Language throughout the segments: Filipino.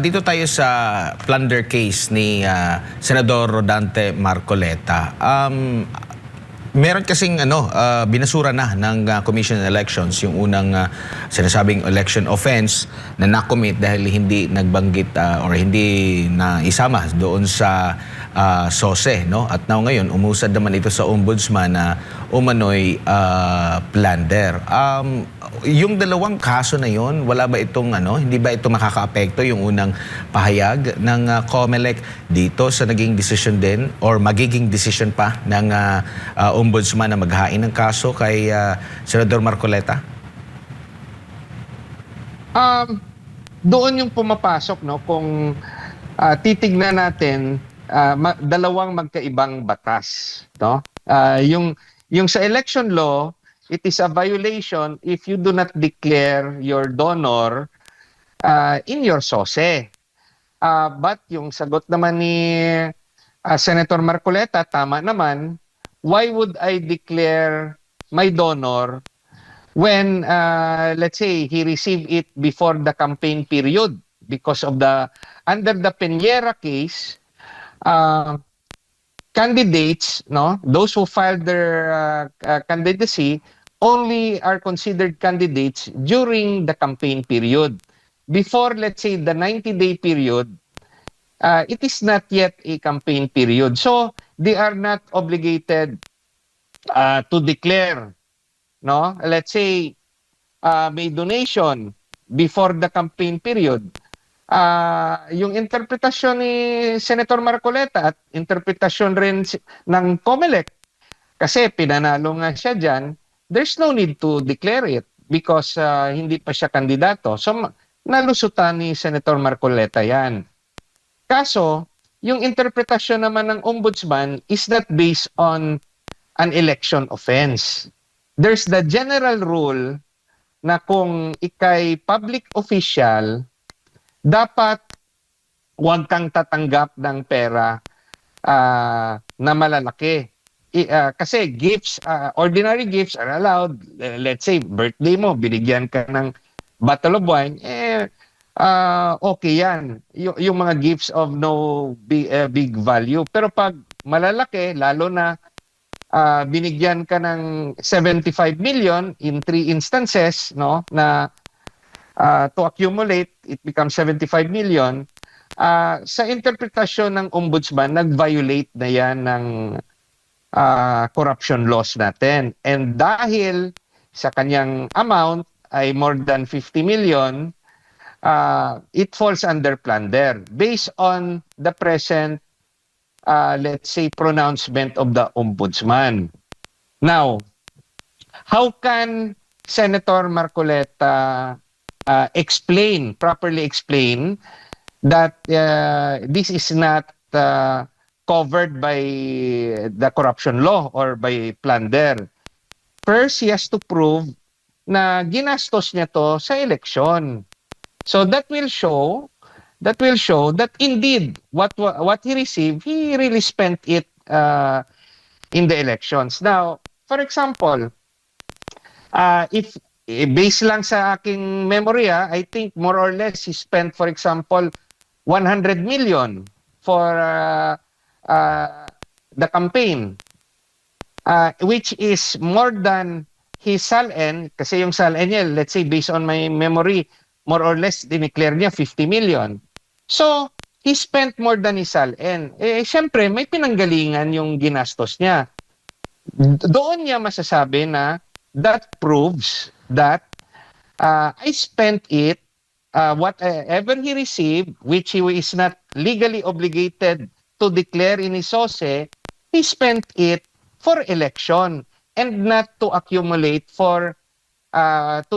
Dito tayo sa plunder case ni Senador Rodante Marcoleta. Meron kasing binasura na ng Commission on Elections yung unang sinasabing election offense na nakomit dahil hindi nagbanggit or hindi na isama doon sa SOSE, no? At now ngayon umusad naman ito sa ombudsman na umano'y plunder. Yung dalawang kaso na yon, wala ba itong hindi ba ito makakaapekto yung unang pahayag ng COMELEC dito sa naging decision din or magiging decision pa ng ombudsman na maghain ng kaso kay Senador Marcoleta? Doon yung pumapasok, no, kung titignan natin dalawang magkaibang batas, no? Yung sa election law, it is a violation if you do not declare your donor in your SOSE. But yung sagot naman ni Senator Marcoleta, tama naman. Why would I declare my donor when, let's say, he received it before the campaign period? Because of under the Peñera case, candidates, no, those who filed their candidacy only are considered candidates during the campaign period. Before, let's say, the 90-day period, it is not yet a campaign period. So, they are not obligated to declare, no? Let's say, may donation before the campaign period. Yung interpretasyon ni Senator Marcoleta at interpretasyon rin ng COMELEC, kasi pinanalo nga siya dyan, there's no need to declare it because hindi pa siya kandidato. So, nalusutan ni Senator Marcoleta yan. Kaso, yung interpretasyon naman ng ombudsman is not based on an election offense. There's the general rule na kung ikay public official, dapat huwag kang tatanggap ng pera na malalaki. Kasi gifts, ordinary gifts are allowed. Let's say, birthday mo, binigyan ka ng bottle of wine, okay yan. Yung mga gifts of no big value. Pero pag malalaki, lalo na binigyan ka ng 75 million in 3 instances, no, na to accumulate, it becomes 75 million, sa interpretasyon ng ombudsman, nag-violate na yan ng corruption laws natin. And dahil sa kanyang amount ay more than 50 million, it falls under plunder based on the present, let's say, pronouncement of the ombudsman. Now, how can Senator Marcoleta properly explain that this is not covered by the corruption law or by plunder? First, he has to prove na ginastos niya to sa eleksyon. So that will show that indeed what he received, he really spent it in the elections. Now, for example, if based lang sa aking memory, I think more or less he spent, for example, 100 million for the campaign, which is more than his SALN, kasi yung SALN niya, let's say based on my memory, more or less dineclare niya 50 million. So, he spent more than his SALN. Siyempre, may pinanggalingan yung ginastos niya. Doon niya masasabi na that proves that I spent it, whatever he received, which he is not legally obligated to declare in his SOSE, he spent it for election and not to accumulate to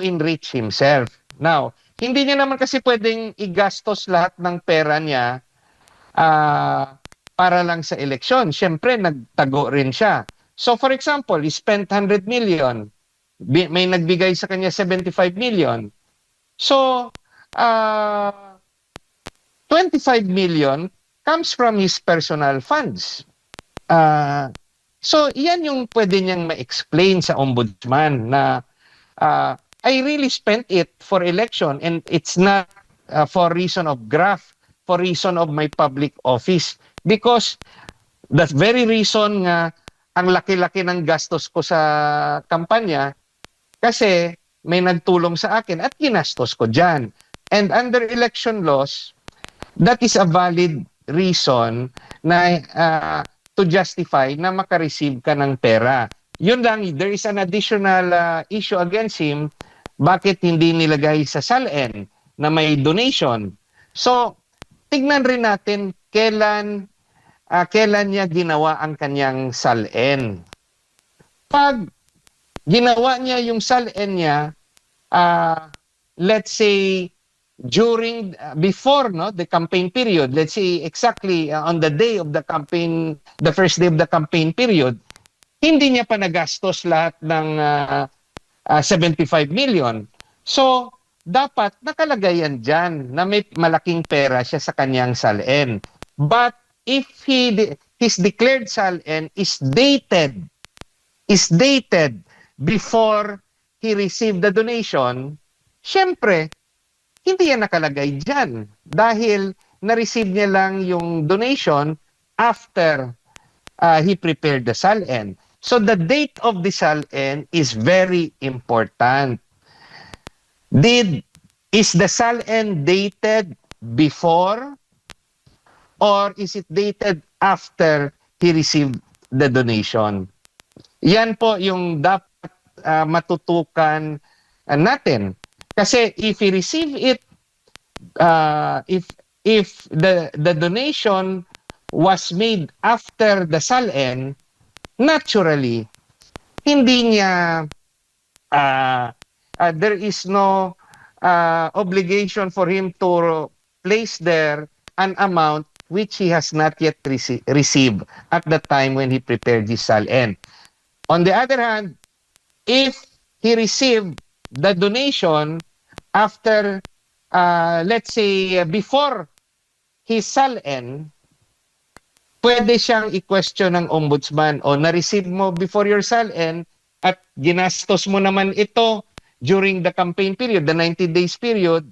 enrich himself. Now, hindi niya naman kasi pwedeng igastos lahat ng pera niya para lang sa eleksyon. Siyempre, nagtago rin siya. So, for example, he spent 100 million. May nagbigay sa kanya 75 million. So, 25 million comes from his personal funds. So, iyan yung pwede niyang ma-explain sa ombudsman na I really spent it for election and it's not for reason of graft for reason of my public office. Because the very reason nga ang laki-laki ng gastos ko sa kampanya kasi may nagtulong sa akin at ginastos ko dyan. And under election laws, that is a valid reason na to justify na makareceive ka ng pera. Yun lang, there is an additional issue against him. Bakit hindi nilagay sa SALN na may donation? So, tignan rin natin kailan niya ginawa ang kanyang SALN. Pag ginawa niya yung SALN niya, let's say, before the campaign period, let's say exactly on the day of the campaign, the first day of the campaign period, hindi niya pa nagastos lahat ng 75 million. So, dapat nakalagay yan dyan na may malaking pera siya sa kanyang SALN. But if his declared SALN is dated before he received the donation, syempre, hindi yan nakalagay dyan dahil na-receive niya lang yung donation after he prepared the SALN. So the date of the SALN is very important. Is the SALN dated before or is it dated after he received the donation? Yan po yung dapat matutukan natin. Kasi if he receive it, if the donation was made after the SALN, naturally, hindi niya, there is no obligation for him to place there an amount which he has not yet received at the time when he prepared his SALN. On the other hand, if he received the donation after, let's say, before his SALN, pwede siyang i-question ng ombudsman o na-receive mo before your SALN at ginastos mo naman ito during the campaign period, the 90 days period,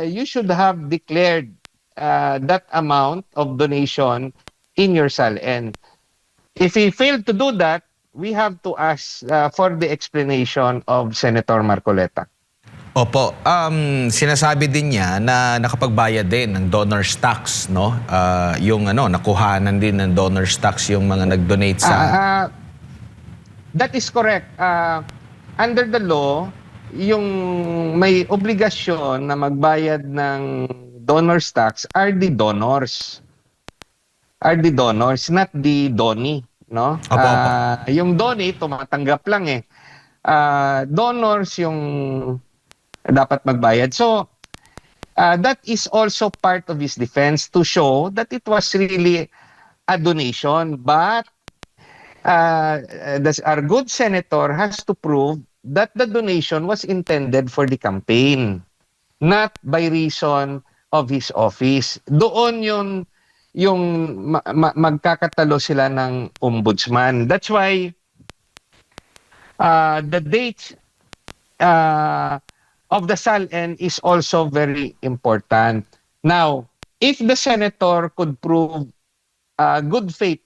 you should have declared that amount of donation in your SALN. If he failed to do that, we have to ask for the explanation of Senator Marcoleta. Opo, sinasabi din niya na nakapagbayad din ng donor's tax, no? Yung nakuhanan din ng donor's tax yung mga nag-donate sa... That is correct. Under the law, yung may obligasyon na magbayad ng donor's tax are the donors. Not the donee, no? Opo. Yung donee, tumatanggap lang eh. Donors yung dapat magbayad. So, that is also part of his defense to show that it was really a donation. But our good senator has to prove that the donation was intended for the campaign, not by reason of his office. Doon yung magkakatalo sila ng ombudsman. That's why the date of the SALN is also very important. Now, if the senator could prove good faith,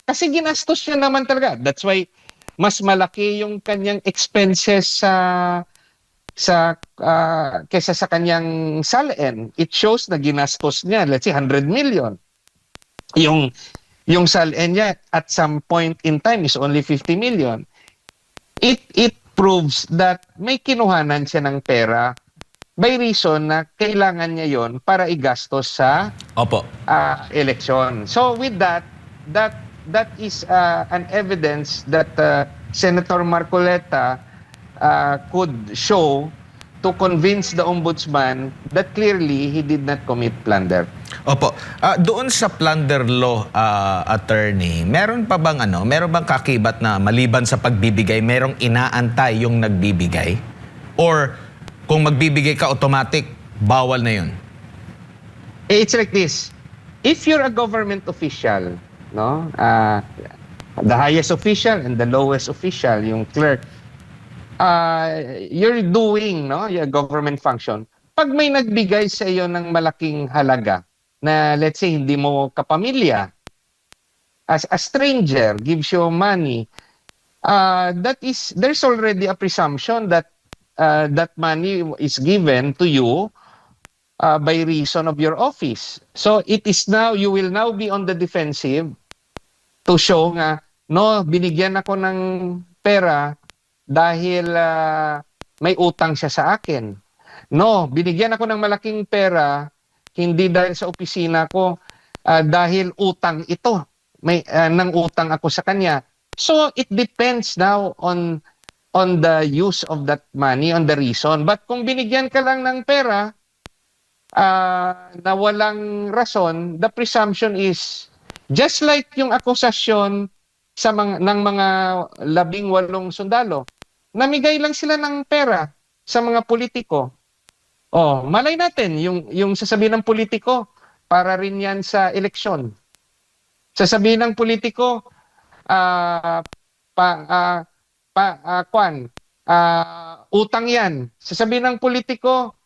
kasi ginastos niya naman talaga. That's why mas malaki yung kanyang expenses kesa sa kanyang SALN. It shows na ginastos niya, let's say 100 million. Yung SALN niya at some point in time is only 50 million. It proves that may kinuhanan siya ng pera by reason na kailangan niya yon para igastos sa election. So with that is an evidence that Senator Marcoleta could show to convince the ombudsman that clearly he did not commit plunder. Opo. Doon sa plunder law, attorney, meron bang kakibat na maliban sa pagbibigay, merong inaantay yung nagbibigay? Or kung magbibigay ka, automatic, bawal na yun? It's like this. If you're a government official, no, the highest official and the lowest official, yung clerk, you're doing your government function, pag may nagbigay sa iyo ng malaking halaga na let's say hindi mo kapamilya, as a stranger gives you money, there's already a presumption that that money is given to you by reason of your office. So you will now be on the defensive to show nga, no, binigyan ako ng pera dahil may utang siya sa akin. No, binigyan ako ng malaking pera hindi dahil sa opisina ko, dahil utang ito. May nang utang ako sa kanya. So it depends now on the use of that money, on the reason. But kung binigyan ka lang ng pera na walang rason, the presumption is just like yung akusasyon ng mga 18 sundalo. Namigay lang sila ng pera sa mga politiko. Oh, malay natin yung sasabihin ng politiko para rin yan sa eleksyon. Sasabihin ng politiko utang yan. Sasabihin ng politiko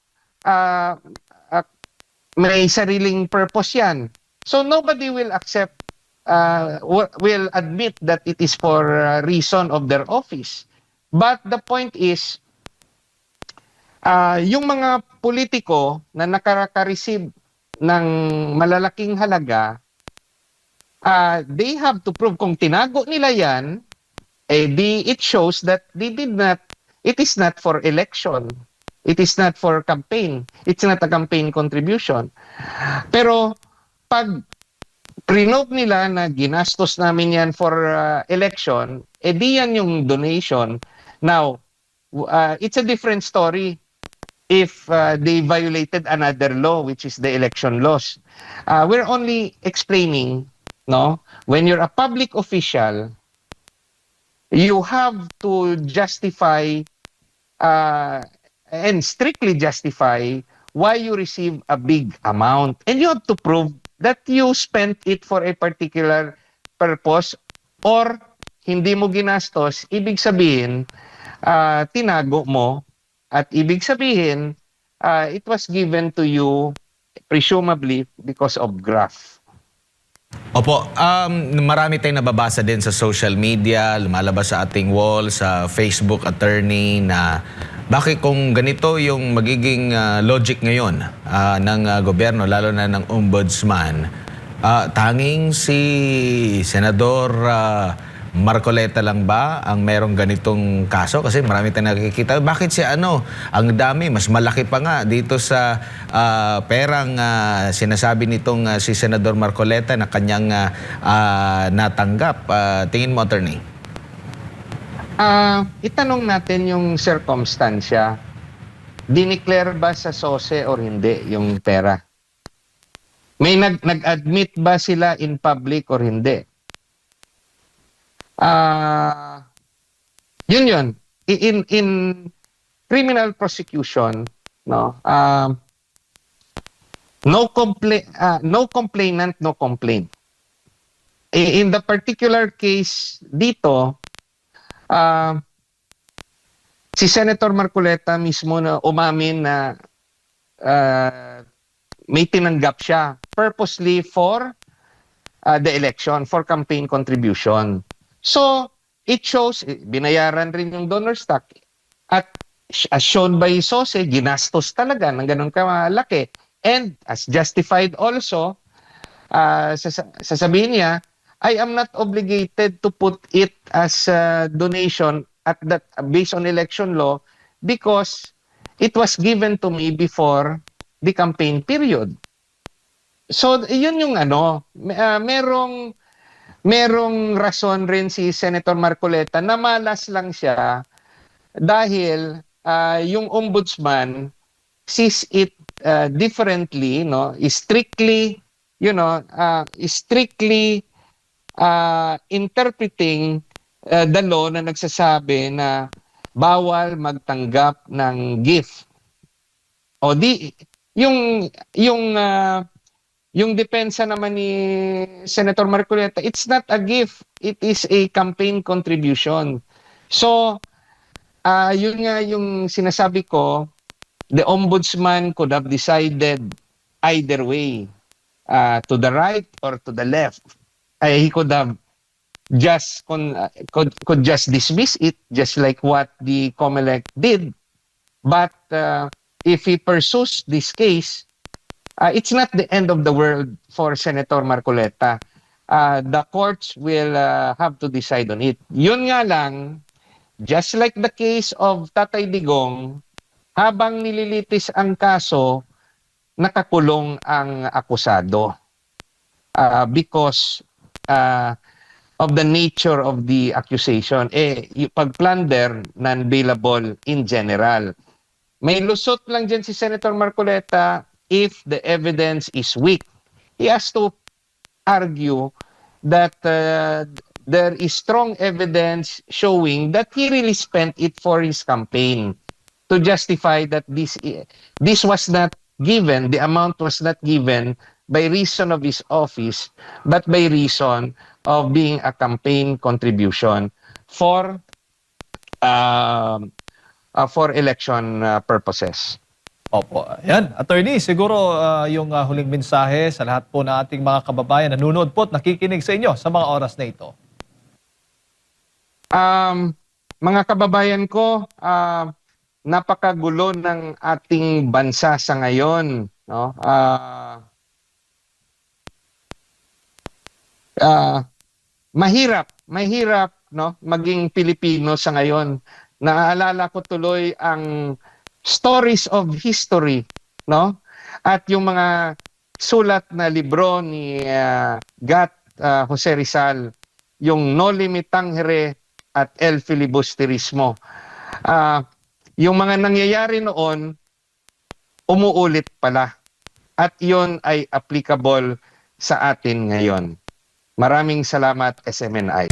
may sariling purpose yan. So nobody will will admit that it is for reason of their office. But the point is, yung mga politiko na nakaka-receive ng malalaking halaga, they have to prove kung tinago nila yan, it shows that it is not for election. It is not for campaign. It's not a campaign contribution. Pero pag prinote nila na ginastos namin yan for election, di yan yung donation. Now, it's a different story if they violated another law, which is the election laws. We're only explaining, no, when you're a public official, you have to justify and strictly justify why you receive a big amount. And you have to prove that you spent it for a particular purpose or hindi mo ginastos, ibig sabihin, tinago mo at ibig sabihin, it was given to you presumably because of graft. Opo, marami tayong nababasa din sa social media, lumalabas sa ating wall, sa Facebook attorney na bakit kung ganito yung magiging logic ngayon ng gobyerno, lalo na ng ombudsman, tanging si Senador Marcoleta lang ba ang merong ganitong kaso? Kasi marami tayong nakikita. Bakit si ang dami, mas malaki pa nga dito sa perang sinasabi nitong si Senador Marcoleta na kanyang natanggap. Tingin mo, attorney? Itanong natin yung circumstansya. Dineclare ba sa SOSE or hindi yung pera? May nag-admit ba sila in public or hindi? Yun. In criminal prosecution, no, no complainant, no complaint. In the particular case dito, si Senator Marcoleta mismo na umamin na may tinanggap siya purposely for the election, for campaign contribution. So, it shows, binayaran rin yung donor stock at as shown by SOSE, ginastos talaga ng ganun kalaki. And as justified also, sasabihin niya, I am not obligated to put it as a donation at that based on election law because it was given to me before the campaign period. So, yun yung merong rason rin si Senator Marcoleta na malas lang siya dahil yung ombudsman sees it differently, no, strictly interpreting the law na nagsasabi na bawal magtanggap ng gift. O di yung depensa naman ni Senator Marcoleta, it's not a gift, it is a campaign contribution. So, yun nga yung sinasabi ko, the ombudsman could have decided either way, to the right or to the left. He could have just could just dismiss it, just like what the COMELEC did. But if he pursues this case, it's not the end of the world for Senator Marcoleta. The courts will have to decide on it. Yun nga lang, just like the case of Tatay Digong, habang nililitis ang kaso, nakakulong ang akusado because of the nature of the accusation. Pag plunder, non-bailable in general. May lusot lang dyan si Senator Marcoleta if the evidence is weak. He has to argue that there is strong evidence showing that he really spent it for his campaign to justify that this was not given, the amount was not given by reason of his office, but by reason of being a campaign contribution for election purposes. Opo. Ayan, attorney, siguro yung huling mensahe sa lahat po ng ating mga kababayan na nanonood po at nakikinig sa inyo sa mga oras na ito. Mga kababayan ko, napakagulo ng ating bansa sa ngayon, no? Mahirap no maging Pilipino sa ngayon. Naaalala ko tuloy ang stories of history, no? At yung mga sulat na libro ni Gat Jose Rizal, yung Noli Me Tangere at El Filibusterismo. Yung mga nangyayari noon, umuulit pala. At yun ay applicable sa atin ngayon. Maraming salamat, SMNI.